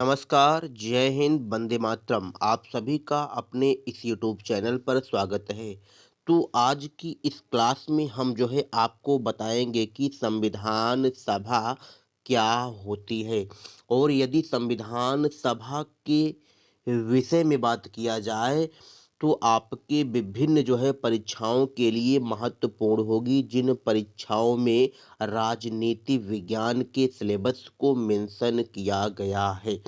नमस्कार, जय हिंद, वंदे मातरम। आप सभी का अपने इस यूट्यूब चैनल पर स्वागत है। तो आज की इस क्लास में हम जो है आपको बताएँगे कि संविधान सभा क्या होती है? और यदि संविधान सभा के विषय में बात किया जाए, तो आपके विभिन्न जो है परीक्षाओं के लिए महत्वपूर्ण होगी, जिन परीक्षाओं में राजनीति विज्ञान के सिलेबस को मेंशन किया गया है।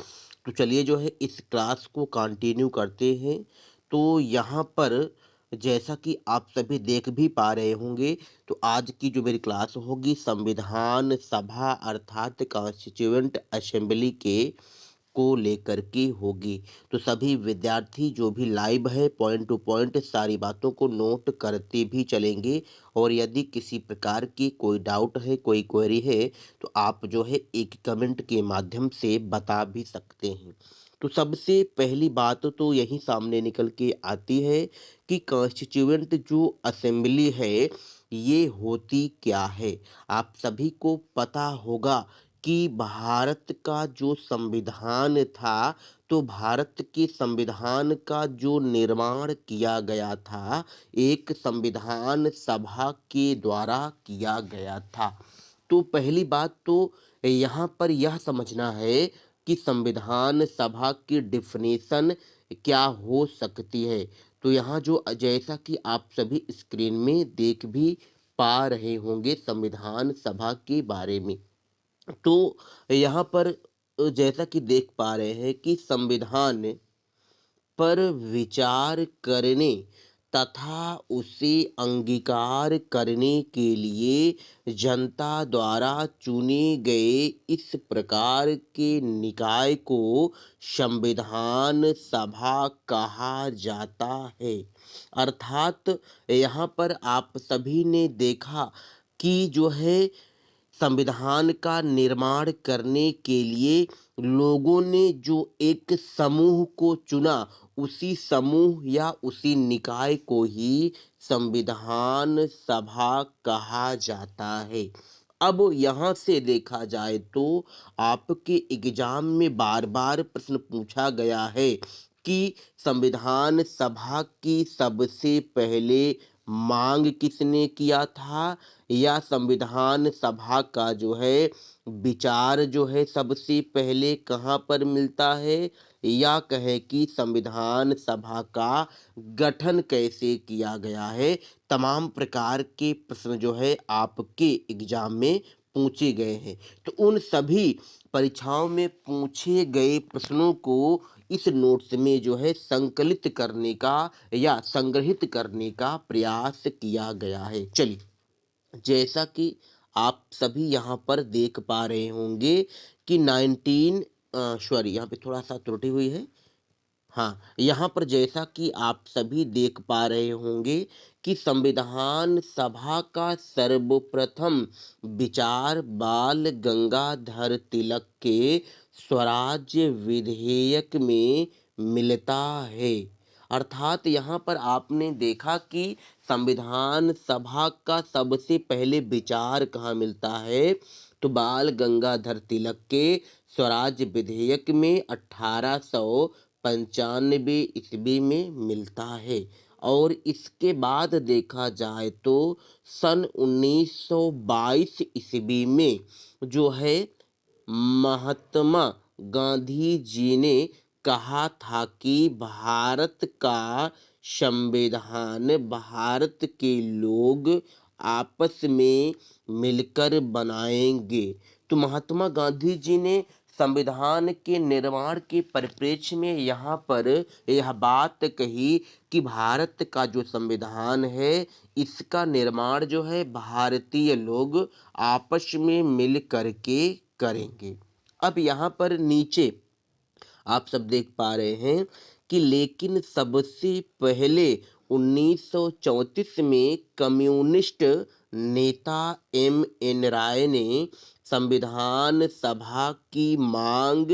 तो चलिए जो है इस क्लास को कंटिन्यू करते हैं। तो यहाँ पर जैसा कि आप सभी देख भी पा रहे होंगे, तो आज की जो मेरी क्लास होगी संविधान सभा अर्थात कॉन्स्टिट्यूएंट असेंबली के को लेकर के होगी। तो सभी विद्यार्थी जो भी लाइव है पॉइंट टू पॉइंट सारी बातों को नोट करते भी चलेंगे। और यदि किसी प्रकार की कोई डाउट है, कोई क्वेरी है, तो आप जो है एक कमेंट के माध्यम से बता भी सकते हैं। तो सबसे पहली बात तो यही सामने निकल के आती है कि कॉन्स्टिट्यूएंट जो असेंबली है, ये होती क्या है? आप सभी को पता होगा कि भारत का जो संविधान था, तो भारत के संविधान का जो निर्माण किया गया था, एक संविधान सभा के द्वारा किया गया था। तो पहली बात तो यहाँ पर यह समझना है कि संविधान सभा की डेफिनेशन क्या हो सकती है। तो यहाँ जो जैसा कि आप सभी स्क्रीन में देख भी पा रहे होंगे संविधान सभा के बारे में। तो यहाँ पर जैसा कि देख पा रहे हैं कि संविधान पर विचार करने तथा उसे अंगीकार करने के लिए जनता द्वारा चुने गए इस प्रकार के निकाय को संविधान सभा कहा जाता है। अर्थात यहाँ पर आप सभी ने देखा कि जो है संविधान का निर्माण करने के लिए लोगों ने जो एक समूह को चुना, उसी समूह या उसी निकाय को ही संविधान सभा कहा जाता है। अब यहाँ से देखा जाए तो आपके एग्जाम में बार-बार प्रश्न पूछा गया है कि संविधान सभा की सबसे पहले मांग किसने किया था, या संविधान सभा का जो है विचार जो है सबसे पहले कहाँ पर मिलता है, या कहें कि संविधान सभा का गठन कैसे किया गया है। तमाम प्रकार के प्रश्न जो है आपके एग्जाम में पूछे गए हैं। तो उन सभी परीक्षाओं में पूछे गए प्रश्नों को इस नोट्स में जो है संकलित करने का या संग्रहित करने का प्रयास किया गया है। चलिए, जैसा कि आप सभी यहाँ पर देख पा रहे होंगे कि 19 सॉरी, यहाँ पे थोड़ा-सा त्रुटि हुई है। हाँ, यहाँ पर जैसा कि आप सभी देख पा रहे होंगे कि संविधान सभा का सर्वप्रथम विचार बाल गंगाधर तिलक के स्वराज्य विधेयक में मिलता है। अर्थात यहाँ पर आपने देखा कि संविधान सभा का सबसे पहले विचार कहाँ मिलता है, तो बाल गंगाधर तिलक के स्वराज्य विधेयक में 1895 ईस्वी में मिलता है। और इसके बाद देखा जाए तो सन 1922 ईस्वी में जो है महात्मा गांधी जी ने कहा था कि भारत का संविधान भारत के लोग आपस में मिलकर बनाएंगे। तो महात्मा गांधी जी ने संविधान के निर्माण के परिप्रेक्ष्य में यहाँ पर यह बात कही कि भारत का जो संविधान है, इसका निर्माण जो है भारतीय लोग आपस में मिल करके करेंगे। अब यहाँ पर नीचे आप सब देख पा रहे हैं कि लेकिन सबसे पहले 1934 में कम्युनिस्ट नेता एम.एन. राय ने संविधान सभा की मांग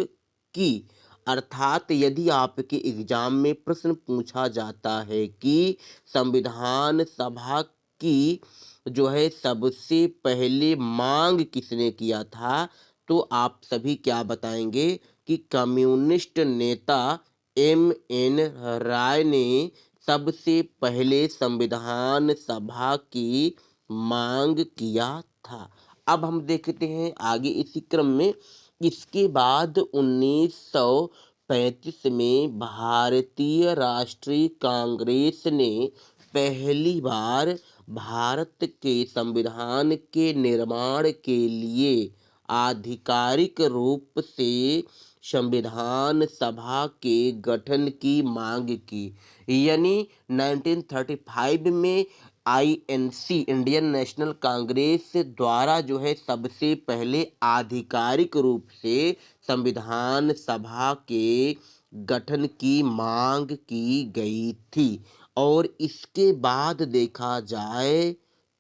की। अर्थात यदि आपके एग्जाम में प्रश्न पूछा जाता है कि संविधान सभा की जो है सबसे पहले मांग किसने किया था, तो आप सभी क्या बताएंगे कि कम्युनिस्ट नेता एम.एन. राय ने सबसे पहले संविधान सभा की मांग किया था। अब हम देखते हैं आगे इसी क्रम में, इसके बाद 1935 में भारतीय राष्ट्रीय कांग्रेस ने पहली बार भारत के संविधान के निर्माण के लिए आधिकारिक रूप से संविधान सभा के गठन की मांग की। यानी 1935 में आईएनसी इंडियन नेशनल कांग्रेस द्वारा जो है सबसे पहले आधिकारिक रूप से संविधान सभा के गठन की मांग की गई थी। और इसके बाद देखा जाए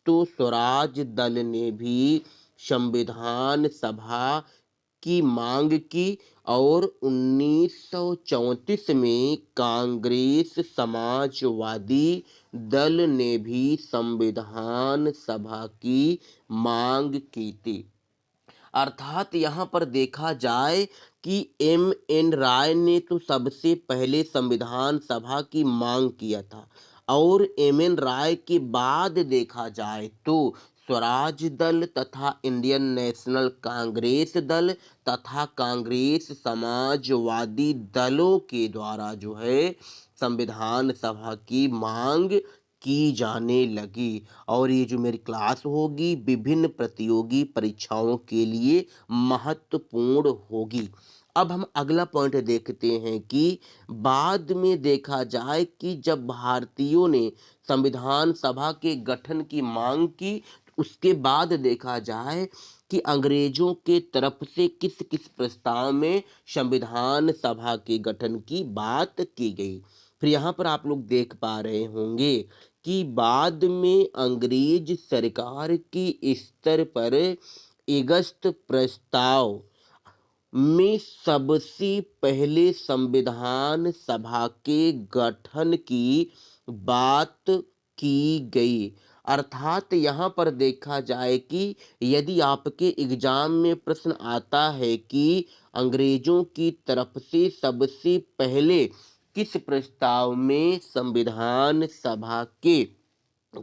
तो स्वराज दल ने भी संविधान सभा की मांग की और 1934 में कांग्रेस समाजवादी दल ने भी संविधान सभा की मांग की थी। अर्थात यहाँ पर देखा जाए कि एम.एन. राय ने तो सबसे पहले संविधान सभा की मांग किया था और एम.एन. राय के बाद देखा जाए तो स्वराज दल तथा इंडियन नेशनल कांग्रेस दल तथा कांग्रेस समाजवादी दलों के द्वारा जो है संविधान सभा की मांग की जाने लगी। और ये जो मेरी क्लास होगी विभिन्न प्रतियोगी परीक्षाओं के लिए महत्वपूर्ण होगी। अब हम अगला पॉइंट देखते हैं कि बाद में देखा जाए कि जब भारतीयों ने संविधान सभा के गठन की मांग की, उसके बाद देखा जाए कि अंग्रेजों के तरफ से किस किस प्रस्ताव में संविधान सभा के गठन की बात की गई। फिर यहाँ पर आप लोग देख पा रहे होंगे कि बाद में अंग्रेज सरकार के स्तर पर अगस्त प्रस्ताव में सबसे पहले संविधान सभा के गठन की बात की गई। अर्थात यहाँ पर देखा जाए कि यदि आपके एग्जाम में प्रश्न आता है कि अंग्रेजों की तरफ से सबसे पहले किस प्रस्ताव में संविधान सभा के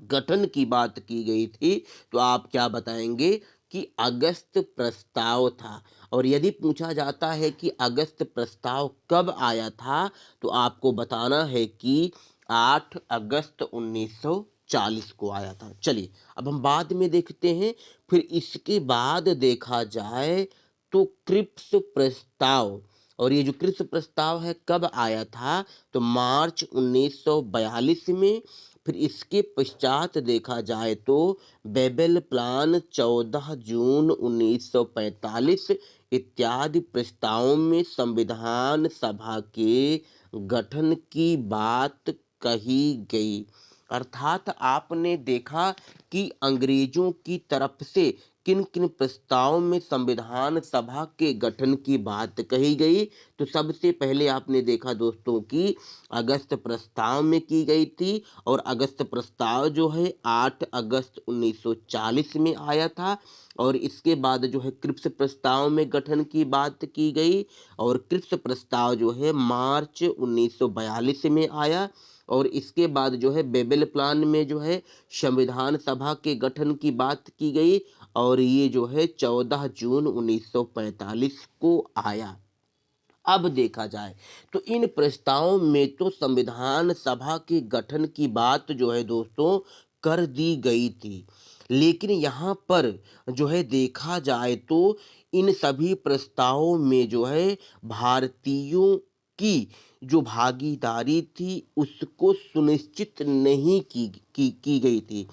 गठन की बात की गई थी, तो आप क्या बताएंगे कि अगस्त प्रस्ताव था। और यदि पूछा जाता है कि अगस्त प्रस्ताव कब आया था, तो आपको बताना है कि 8 अगस्त 1940 को आया था। चलिए अब हम बाद में देखते हैं। फिर इसके बाद देखा जाए तो क्रिप्स प्रस्ताव, और ये जो क्रिप्स प्रस्ताव है कब आया था, तो मार्च 1942 में। फिर इसके पश्चात देखा जाए तो बेबल प्लान 14 जून 1945 इत्यादि प्रस्तावों में संविधान सभा के गठन की बात कही गई। अर्थात आपने देखा कि अंग्रेजों की तरफ से किन किन प्रस्तावों में संविधान सभा के गठन की बात कही गई। तो सबसे पहले आपने देखा दोस्तों कि अगस्त प्रस्ताव में की गई थी, और अगस्त प्रस्ताव जो है 8 अगस्त 1940 में आया था। और इसके बाद जो है क्रिप्स प्रस्ताव में गठन की बात की गई, और क्रिप्स प्रस्ताव जो है मार्च 1942 में आया। और इसके बाद जो है बेबल प्लान में जो है संविधान सभा के गठन की बात की गई, और ये जो है 14 जून 1945 को आया। अब देखा जाए तो इन प्रस्तावों में तो संविधान सभा के गठन की बात जो है दोस्तों कर दी गई थी, लेकिन यहाँ पर जो है देखा जाए तो इन सभी प्रस्तावों में जो है भारतीयों की जो भागीदारी थी उसको सुनिश्चित नहीं की गई थी।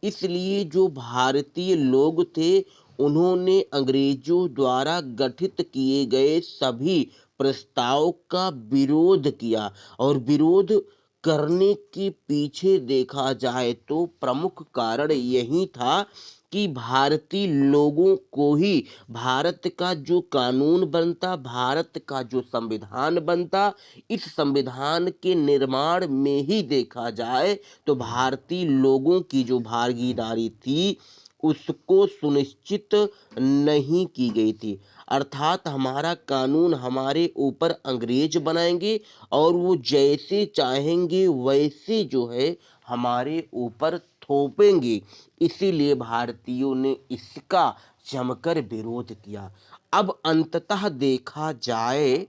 इसलिए जो भारतीय लोग थे उन्होंने अंग्रेजों द्वारा गठित किए गए सभी प्रस्ताव का विरोध किया। और विरोध करने के पीछे देखा जाए तो प्रमुख कारण यही था कि भारतीय लोगों को ही भारत का जो कानून बनता, भारत का जो संविधान बनता, इस संविधान के निर्माण में ही देखा जाए तो भारतीय लोगों की जो भागीदारी थी उसको सुनिश्चित नहीं की गई थी। अर्थात हमारा कानून हमारे ऊपर अंग्रेज बनाएंगे और वो जैसे चाहेंगे वैसे जो है हमारे ऊपर थोपेंगे। इसीलिए भारतीयों ने इसका जमकर विरोध किया। अब अंततः देखा जाए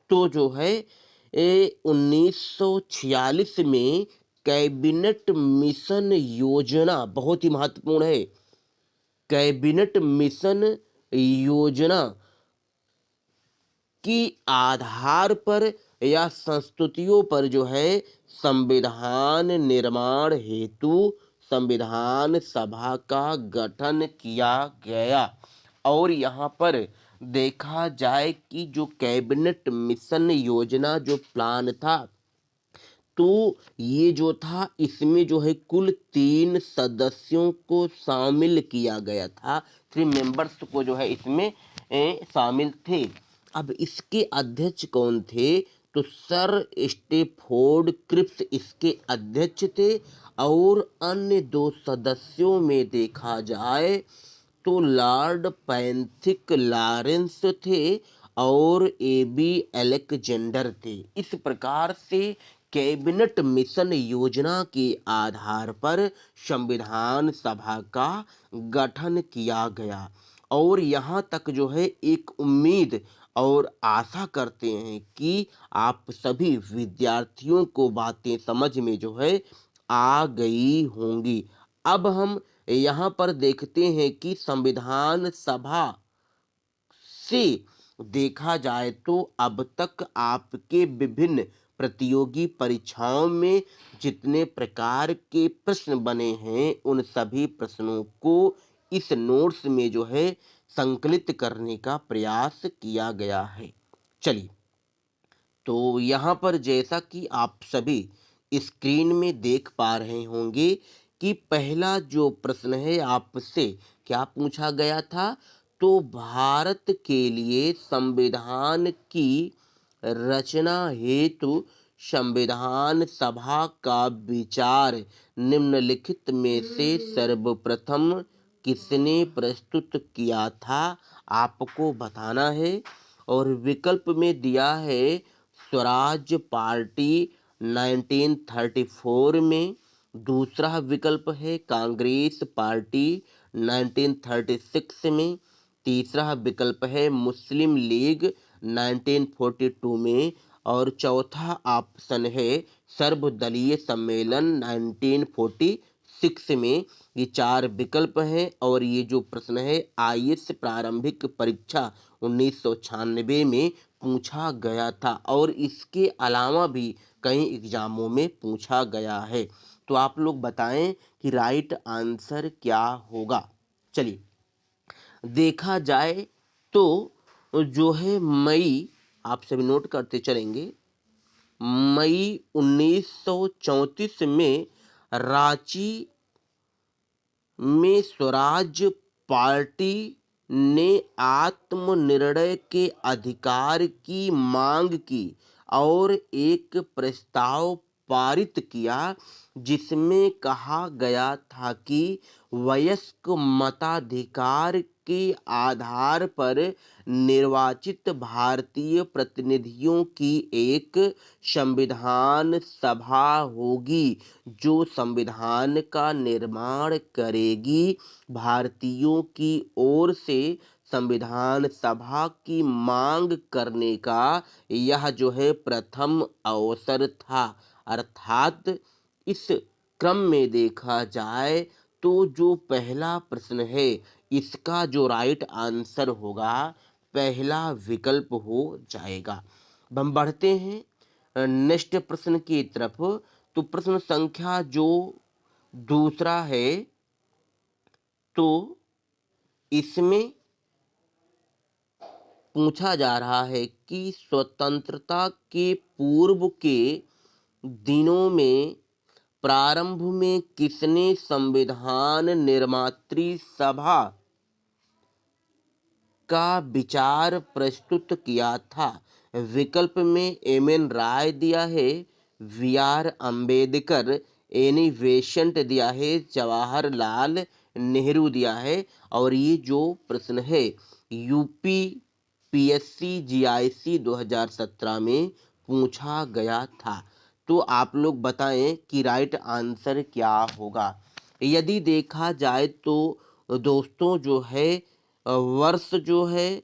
तो जो है 1946 में कैबिनेट मिशन योजना बहुत ही महत्वपूर्ण है। कैबिनेट मिशन योजना की आधार पर या संस्तुतियों पर जो है संविधान निर्माण हेतु संविधान सभा का गठन किया गया। और यहाँ पर देखा जाए कि जो कैबिनेट मिशन योजना जो प्लान था, तो ये जो था इसमें जो है कुल 3 सदस्यों को शामिल किया गया था। 3 मेंबर्स को जो है इसमें शामिल थे। अब इसके अध्यक्ष कौन थे? तो सर स्टेफोर्ड क्रिप्स इसके अध्यक्ष थे। और अन्य 2 सदस्यों में देखा जाए तो लॉर्ड पैंथिक लॉरेंस थे और एबी अलेक्जेंडर थे। इस प्रकार से कैबिनेट मिशन योजना के आधार पर संविधान सभा का गठन किया गया। और यहाँ तक जो है एक उम्मीद और आशा करते हैं कि आप सभी विद्यार्थियों को बातें समझ में जो है आ गई होंगी। अब हम यहाँ पर देखते हैं कि संविधान सभा से देखा जाए तो अब तक आपके विभिन्न प्रतियोगी परीक्षाओं में जितने प्रकार के प्रश्न बने हैं उन सभी प्रश्नों को इस नोट्स में जो है संकलित करने का प्रयास किया गया है। चलिए, तो यहाँ पर जैसा कि आप सभी स्क्रीन में देख पा रहे होंगे कि पहला जो प्रश्न है आपसे क्या पूछा गया था? तो भारत के लिए संविधान की रचना हेतु संविधान सभा का विचार निम्नलिखित में से सर्वप्रथम किसने प्रस्तुत किया था? आपको बताना है। और विकल्प में दिया है स्वराज पार्टी 1934 में, दूसरा विकल्प है कांग्रेस पार्टी 1936 में, तीसरा विकल्प है मुस्लिम लीग 1942 में और चौथा ऑप्शन है सर्वदलीय सम्मेलन 1946 में। ये 4 विकल्प हैं और ये जो प्रश्न है आईएएस प्रारंभिक परीक्षा 1996 में पूछा गया था और इसके अलावा भी कई एग्जामों में पूछा गया है। तो आप लोग बताएं कि राइट आंसर क्या होगा। चलिए, देखा जाए तो जो है मई, आप सभी नोट करते चलेंगे, मई 1934 में रांची में स्वराज पार्टी ने आत्मनिर्णय के अधिकार की मांग की और एक प्रस्ताव पारित किया जिसमें कहा गया था कि वयस्क मताधिकार के आधार पर निर्वाचित भारतीय प्रतिनिधियों की एक संविधान सभा होगी जो संविधान का निर्माण करेगी। भारतीयों की ओर से संविधान सभा की मांग करने का यह जो है प्रथम अवसर था। अर्थात इस क्रम में देखा जाए तो जो पहला प्रश्न है इसका जो राइट आंसर होगा पहला विकल्प हो जाएगा। अब हम बढ़ते हैं नेक्स्ट प्रश्न की तरफ। तो प्रश्न संख्या जो दूसरा है, तो इसमें पूछा जा रहा है कि स्वतंत्रता के पूर्व के दिनों में प्रारंभ में किसने संविधान निर्मात्री सभा का विचार प्रस्तुत किया था? विकल्प में एम.एन. राय दिया है, वी.आर. अंबेडकर, एनी बेसेंट दिया है, जवाहरलाल नेहरू दिया है। और ये जो प्रश्न है यूपी पीएससी जीआईसी 2017 में पूछा गया था। तो आप लोग बताएं कि राइट आंसर क्या होगा। यदि देखा जाए तो दोस्तों जो है वर्ष जो है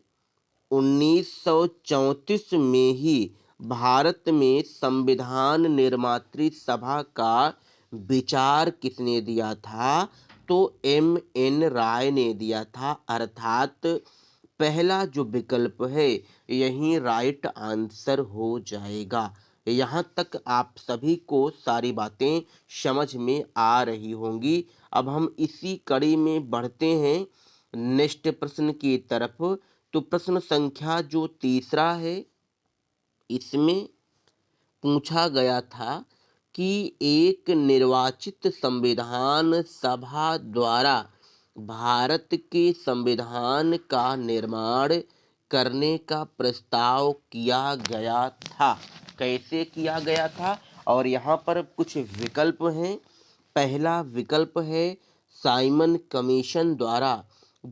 1934 में ही भारत में संविधान निर्मात्री सभा का विचार किसने दिया था? तो एम.एन. राय ने दिया था। अर्थात पहला जो विकल्प है यही राइट आंसर हो जाएगा। यहाँ तक आप सभी को सारी बातें समझ में आ रही होंगी। अब हम इसी कड़ी में बढ़ते हैं नेक्स्ट प्रश्न की तरफ। तो प्रश्न संख्या जो तीसरा है इसमें पूछा गया था कि एक निर्वाचित संविधान सभा द्वारा भारत के संविधान का निर्माण करने का प्रस्ताव किया गया था। कैसे किया गया था? और यहाँ पर कुछ विकल्प हैं। पहला विकल्प है साइमन कमीशन द्वारा।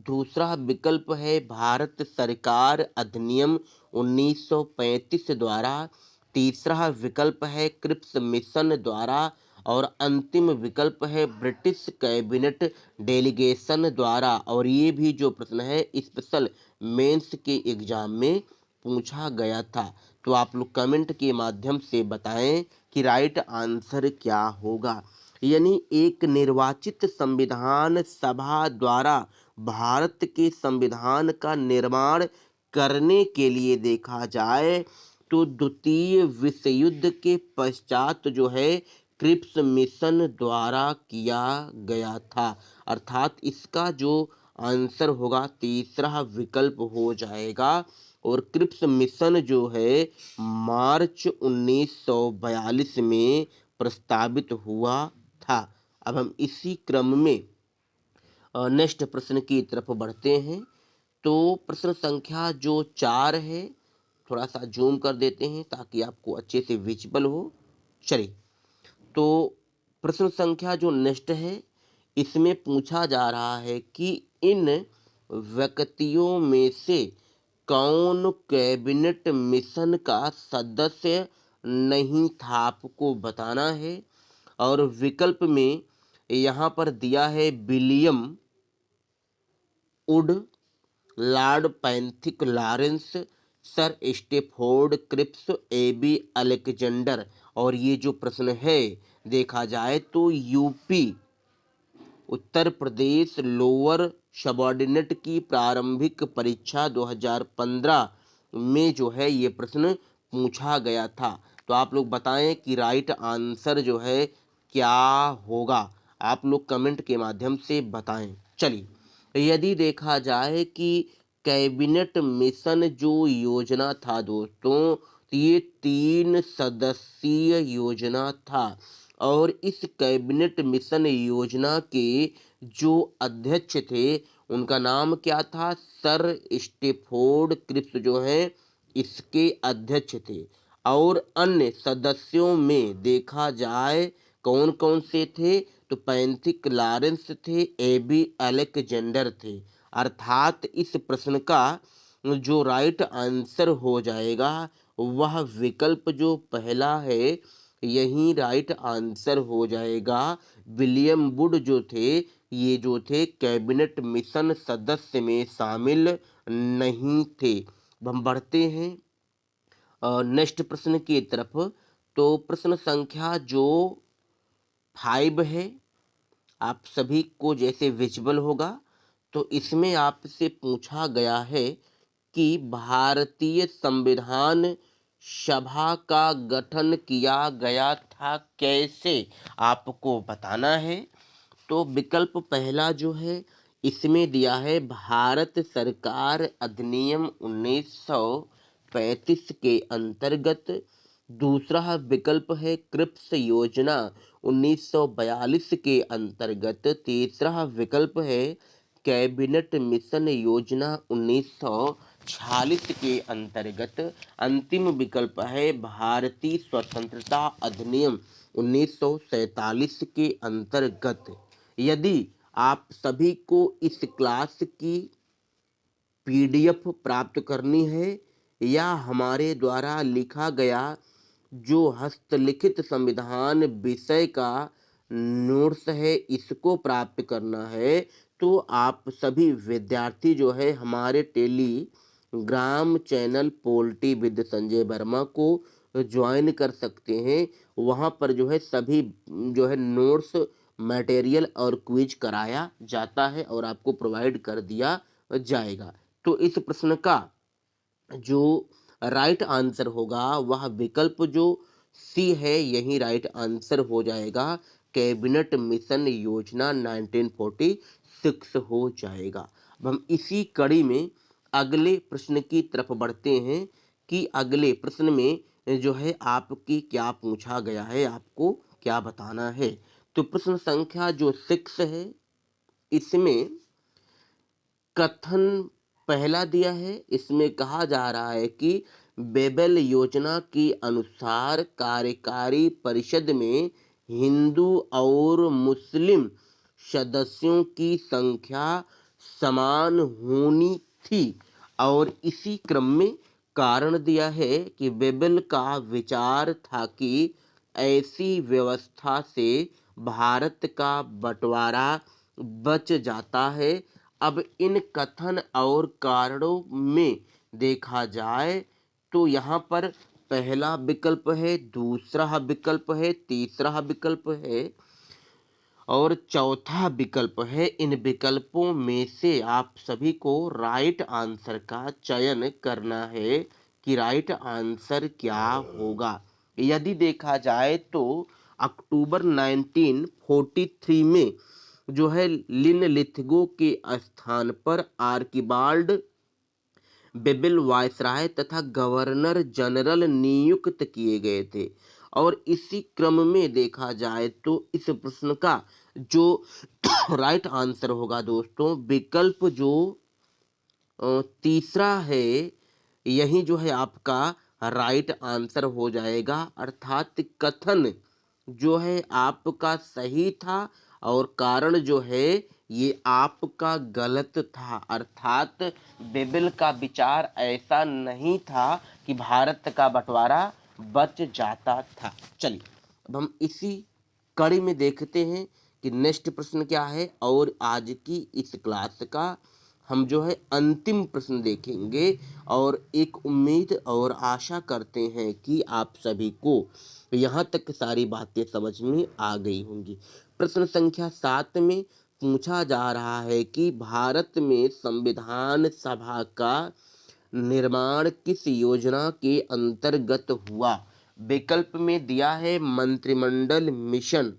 दूसरा विकल्प है भारत सरकार अधिनियम 1935 द्वारा। तीसरा विकल्प है क्रिप्स मिशन द्वारा। और अंतिम विकल्प है ब्रिटिश कैबिनेट डेलीगेशन द्वारा। और ये भी जो प्रश्न है स्पेशल मेंस के एग्जाम में पूछा गया था। तो आप लोग कमेंट के माध्यम से बताएं कि राइट आंसर क्या होगा। यानी एक निर्वाचित संविधान सभा द्वारा भारत के संविधान का निर्माण करने के लिए देखा जाए तो द्वितीय विश्व युद्ध के पश्चात जो है क्रिप्स मिशन द्वारा किया गया था। अर्थात इसका जो आंसर होगा तीसरा विकल्प हो जाएगा। और क्रिप्स मिशन जो है मार्च 1942 में प्रस्तावित हुआ था। अब हम इसी क्रम में नेक्स्ट प्रश्न की तरफ बढ़ते हैं। तो प्रश्न संख्या जो 4 है, थोड़ा सा जूम कर देते हैं ताकि आपको अच्छे से विजिबल हो। चलिए, तो प्रश्न संख्या जो नेक्स्ट है इसमें पूछा जा रहा है कि इन व्यक्तियों में से कौन कैबिनेट मिशन का सदस्य नहीं था? आपको बताना है। और विकल्प में यहाँ पर दिया है William Wood, Lord Pethick Lawrence, Sir Stafford Cripps, A B. Alexander. और ये जो प्रश्न है देखा जाए तो UP Uttar Pradesh lower subordinate की प्रारंभिक परीक्षा 2015 में जो है ये प्रश्न पूछा गया था। तो आप लोग बताएं कि राइट आंसर जो है क्या होगा। आप लोग कमेंट के माध्यम से बताएं। चलिए, यदि देखा जाए कि कैबिनेट मिशन जो योजना था दोस्तों, तो ये 3 सदस्यीय योजना था। और इस कैबिनेट मिशन योजना के जो अध्यक्ष थे उनका नाम क्या था? सर स्टेफोर्ड क्रिप्स जो है इसके अध्यक्ष थे। और अन्य सदस्यों में देखा जाए कौन कौन से थे? तो पैंथिक लॉरेंस थे, ए.बी. अलेक्जेंडर थे। अर्थात इस प्रश्न का जो राइट आंसर हो जाएगा वह विकल्प जो पहला है यही राइट आंसर हो जाएगा। विलियम वुड जो थे ये जो थे कैबिनेट मिशन सदस्य में शामिल नहीं थे। अब हम बढ़ते हैं नेक्स्ट प्रश्न की तरफ। तो प्रश्न संख्या जो 5 है आप सभी को जैसे विजिबल होगा। तो इसमें आपसे पूछा गया है कि भारतीय संविधान सभा का गठन किया गया था कैसे? आपको बताना है। तो विकल्प पहला जो है इसमें दिया है भारत सरकार अधिनियम 1935 के अंतर्गत। दूसरा विकल्प है क्रिप्स योजना 1942 के अंतर्गत। तीसरा विकल्प है कैबिनेट मिशन योजना 1946 के अंतर्गत। अंतिम विकल्प है भारतीय स्वतंत्रता अधिनियम 1947 के अंतर्गत। यदि आप सभी को इस क्लास की पीडीएफ प्राप्त करनी है या हमारे द्वारा लिखा गया जो हस्तलिखित संविधान विषय का नोट्स है इसको प्राप्त करना है, तो आप सभी विद्यार्थी जो है हमारे Telegram channel poultry with Sanjay Verma को ज्वाइन कर सकते हैं। वहाँ पर जो है सभी जो है नोट्स, मटेरियल और क्विज कराया जाता है और आपको प्रोवाइड कर दिया जाएगा। तो इस प्रश्न का जो राइट आंसर होगा वह विकल्प जो सी है यही राइट आंसर हो जाएगा। कैबिनेट मिशन योजना 1946 हो जाएगा। अब हम इसी कड़ी में अगले प्रश्न की तरफ बढ़ते हैं कि अगले प्रश्न में जो है आपकी क्या पूछा गया है, आपको क्या बताना है। तो प्रश्न संख्या जो 6 है इसमें कथन पहला दिया है। इसमें कहा जा रहा है कि बेबल योजना के अनुसार कार्यकारी परिषद में हिंदू और मुस्लिम सदस्यों की संख्या समान होनी थी और इसी क्रम में कारण दिया है कि बेबल का विचार था कि ऐसी व्यवस्था से भारत का बंटवारा बच जाता है। अब इन कथन और कारणों में देखा जाए तो यहाँ पर पहला विकल्प है, दूसरा विकल्प है, तीसरा विकल्प है और चौथा विकल्प है। इन विकल्पों में से आप सभी को राइट आंसर का चयन करना है कि राइट आंसर क्या होगा। यदि देखा जाए तो अक्टूबर 1943 में जो है लिनलिथगो के स्थान पर आर्किबाल्ड बेबिल वायसराय तथा गवर्नर जनरल नियुक्त किए गए थे और इसी क्रम में देखा जाए तो इस प्रश्न का जो राइट आंसर होगा दोस्तों विकल्प जो तीसरा है यही जो है आपका राइट आंसर हो जाएगा। अर्थात कथन जो है आपका सही था और कारण जो है ये आपका गलत था। अर्थात बेबिल का विचार ऐसा नहीं था कि भारत का बंटवारा बच जाता था। चलिए अब हम इसी कड़ी में देखते हैं कि नेक्स्ट प्रश्न क्या है और आज की इस क्लास का हम जो है अंतिम प्रश्न देखेंगे और एक उम्मीद और आशा करते हैं कि आप सभी को यहाँ तक सारी बातें समझ में आ गई होंगी। प्रश्न संख्या 7 में पूछा जा रहा है कि भारत में संविधान सभा का निर्माण किस योजना के अंतर्गत हुआ। विकल्प में दिया है मंत्रिमंडल मिशन,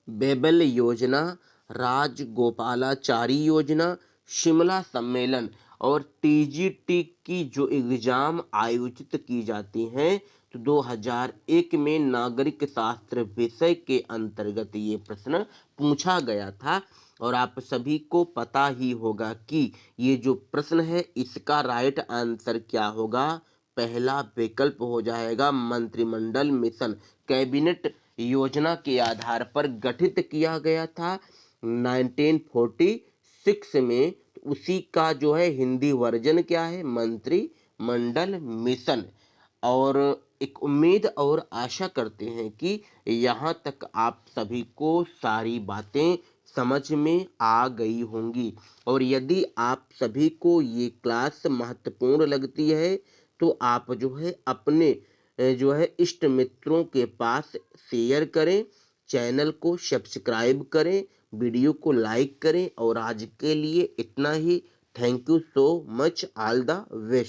बेबल योजना, राजगोपालाचारी योजना, शिमला सम्मेलन और टीजीटी की जो एग्जाम आयोजित की जाती हैं तो 2001 में नागरिक शास्त्र विषय के अंतर्गत ये प्रश्न पूछा गया था और आप सभी को पता ही होगा कि ये जो प्रश्न है इसका राइट आंसर क्या होगा। पहला विकल्प हो जाएगा मंत्रिमंडल मिशन, कैबिनेट योजना के आधार पर गठित किया गया था 1946 में। उसी का जो है हिंदी वर्जन क्या है, मंत्रिमंडल मिशन। और एक उम्मीद और आशा करते हैं कि यहाँ तक आप सभी को सारी बातें समझ में आ गई होंगी और यदि आप सभी को ये क्लास महत्वपूर्ण लगती है तो आप जो है अपने जो है इष्ट मित्रों के पास शेयर करें, चैनल को सब्सक्राइब करें, वीडियो को लाइक करें और आज के लिए इतना ही। Thank you so much, all the best.